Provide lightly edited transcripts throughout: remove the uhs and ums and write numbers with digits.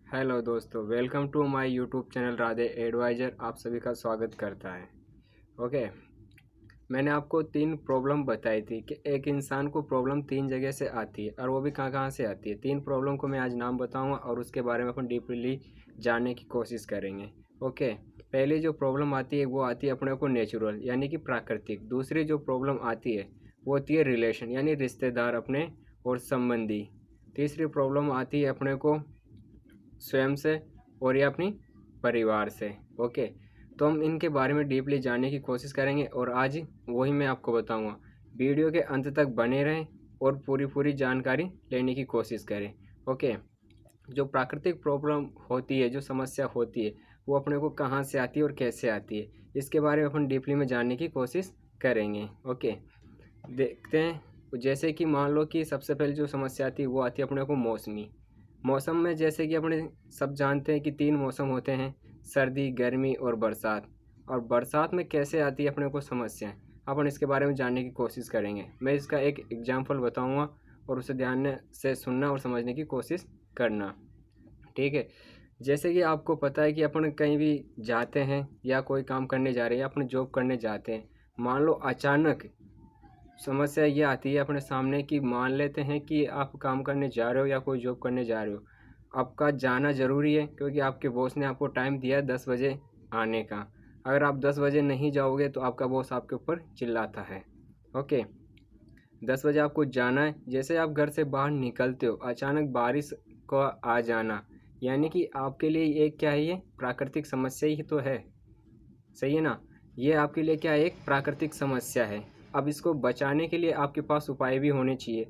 Hello दोस्तों, welcome to my YouTube channel Radhe advisor. आप सभी का स्वागत करता है। ओके, मैंने आपको 3 प्रॉब्लम बताई थी कि एक इंसान को प्रॉब्लम 3 जगह से आती है और वो भी कहाँ कहाँ से आती है। 3 प्रॉब्लम को मैं आज नाम बताऊंगा और उसके बारे में अपन डीपली जानने की कोशिश करेंगे। ओके, पहली जो प्रॉब्लम आती है वो आती है अपने को नेचुरल यानी कि प्राकृतिक। दूसरी जो प्रॉब्लम आती है वो होती है रिलेशन यानी रिश्तेदार अपने और संबंधी। तीसरी प्रॉब्लम आती है अपने को स्वयं से और या अपनी परिवार से। ओके, तो हम इनके बारे में डीपली जानने की कोशिश करेंगे और आज वही मैं आपको बताऊंगा। वीडियो के अंत तक बने रहें और पूरी जानकारी लेने की कोशिश करें। ओके, जो प्राकृतिक प्रॉब्लम होती है, जो समस्या होती है, वो अपने को कहाँ से आती है और कैसे आती है, इसके बारे में अपन डीपली में जानने की कोशिश करेंगे। ओके, देखते हैं। जैसे कि मान लो कि सबसे पहले जो समस्या आती है वो आती है अपने को मौसमी। मौसम में जैसे कि अपने सब जानते हैं कि 3 मौसम होते हैं, सर्दी, गर्मी और बरसात। और बरसात में कैसे आती है अपने को समस्याएं, अपन इसके बारे में जानने की कोशिश करेंगे। मैं इसका एक एग्जाम्पल बताऊंगा और उसे ध्यान से सुनना और समझने की कोशिश करना। ठीक है, जैसे कि आपको पता है कि अपन कहीं भी जाते हैं या कोई काम करने जा रहे हैं या अपने जॉब करने जाते हैं। मान लो अचानक समस्या ये आती है अपने सामने कि मान लेते हैं कि आप काम करने जा रहे हो या कोई जॉब करने जा रहे हो। आपका जाना ज़रूरी है क्योंकि आपके बॉस ने आपको टाइम दिया है 10 बजे आने का। अगर आप 10 बजे नहीं जाओगे तो आपका बॉस आपके ऊपर चिल्लाता है। ओके, 10 बजे आपको जाना है। जैसे आप घर से बाहर निकलते हो, अचानक बारिश का आ जाना यानी कि आपके लिए ये क्या है, ये प्राकृतिक समस्या ही तो है। सही है ना? ये आपके लिए क्या है, एक प्राकृतिक समस्या है। अब इसको बचाने के लिए आपके पास उपाय भी होने चाहिए।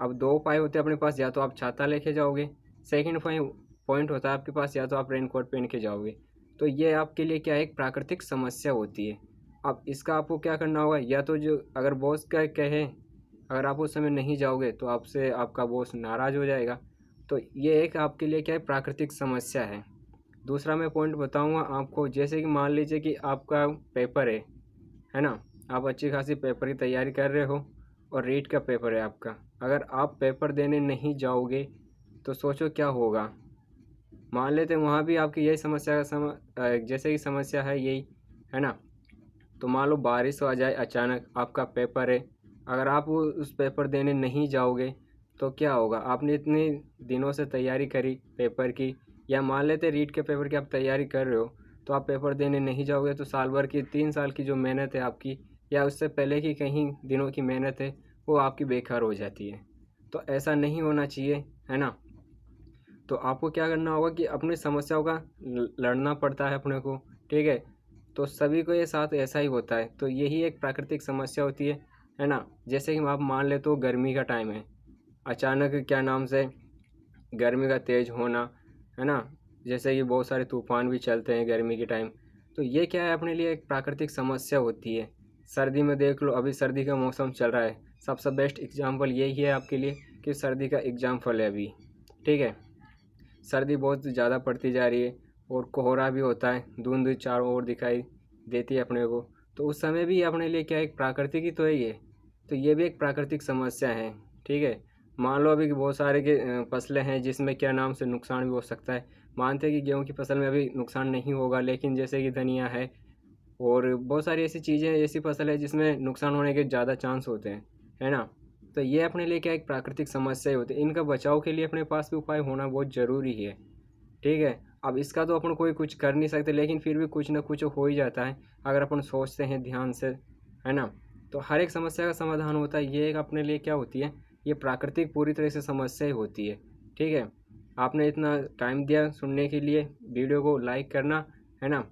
अब 2 उपाय होते हैं अपने पास, या तो आप छाता लेके जाओगे, सेकंड पॉइंट होता है आपके पास, या तो आप रेनकोट पहन के जाओगे। तो ये आपके लिए क्या है, एक प्राकृतिक समस्या होती है। अब इसका आपको क्या करना होगा, या तो जो अगर बॉस का कहे, अगर आप उस समय नहीं जाओगे तो आपसे आपका बॉस नाराज़ हो जाएगा। तो ये एक आपके लिए क्या है, प्राकृतिक समस्या है। दूसरा मैं पॉइंट बताऊंगा आपको। जैसे कि मान लीजिए कि आपका पेपर है ना? आप अच्छी खासी पेपर की तैयारी कर रहे हो और रीट का पेपर है आपका। अगर आप पेपर देने नहीं जाओगे तो सोचो क्या होगा। मान लेते हैं वहाँ भी आपकी यही समस्या का जैसे कि समस्या है यही, है ना? तो मान लो बारिश आ जाए अचानक, आपका पेपर है। अगर आप उस पेपर देने नहीं जाओगे तो क्या होगा? आपने इतने दिनों से तैयारी करी पेपर की, या मान लेते रीट के पेपर की आप तैयारी कर रहे हो, तो आप पेपर देने नहीं जाओगे तो साल भर की 3 साल की जो मेहनत है आपकी, या उससे पहले की कहीं दिनों की मेहनत है, वो आपकी बेकार हो जाती है। तो ऐसा नहीं होना चाहिए, है ना? तो आपको क्या करना होगा कि अपनी समस्याओं का लड़ना पड़ता है अपने को। ठीक है, तो सभी को ये साथ ऐसा ही होता है। तो यही एक प्राकृतिक समस्या होती है ना? जैसे कि आप मान ले तो गर्मी का टाइम है, अचानक क्या नाम से गर्मी का तेज़ होना, है ना? जैसे कि बहुत सारे तूफान भी चलते हैं गर्मी के टाइम। तो ये क्या है, अपने लिए एक प्राकृतिक समस्या होती है। सर्दी में देख लो, अभी सर्दी का मौसम चल रहा है। सबसे बेस्ट एग्जाम्पल यही है आपके लिए कि सर्दी का एग्जाम्पल है अभी। ठीक है, सर्दी बहुत ज़्यादा पड़ती जा रही है और कोहरा भी होता है, धुंध चारों ओर दिखाई देती है अपने को। तो उस समय भी अपने लिए क्या, एक प्राकृतिक ही तो है ये। तो ये भी एक प्राकृतिक समस्या है। ठीक है, मान लो अभी बहुत सारे के फसलें हैं जिसमें क्या नाम से नुकसान भी हो सकता है। मानते हैं कि गेहूं की फसल में अभी नुकसान नहीं होगा, लेकिन जैसे कि धनिया है और बहुत सारी ऐसी चीज़ें, ऐसी फसल है जिसमें नुकसान होने के ज़्यादा चांस होते हैं, है ना? तो ये अपने लिए क्या, एक प्राकृतिक समस्या ही होती है। इनका बचाव के लिए अपने पास भी उपाय होना बहुत ज़रूरी है। ठीक है, अब इसका तो अपन कोई कुछ कर नहीं सकते, लेकिन फिर भी कुछ ना कुछ हो ही जाता है अगर अपन सोचते हैं ध्यान से, है ना? तो हर एक समस्या का समाधान होता है। ये एक अपने लिए क्या होती है, ये प्राकृतिक पूरी तरह से समस्या ही होती है। ठीक है, आपने इतना टाइम दिया सुनने के लिए। वीडियो को लाइक करना, है ना?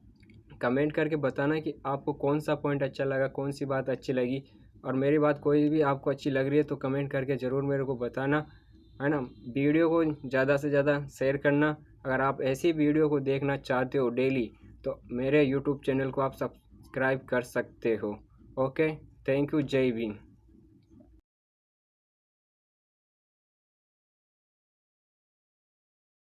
कमेंट करके बताना कि आपको कौन सा पॉइंट अच्छा लगा, कौन सी बात अच्छी लगी। और मेरी बात कोई भी आपको अच्छी लग रही है तो कमेंट करके ज़रूर मेरे को बताना, है ना? वीडियो को ज़्यादा से ज़्यादा शेयर करना। अगर आप ऐसी वीडियो को देखना चाहते हो डेली, तो मेरे यूट्यूब चैनल को आप सब्सक्राइब कर सकते हो। ओके, थैंक यू, जय भीम।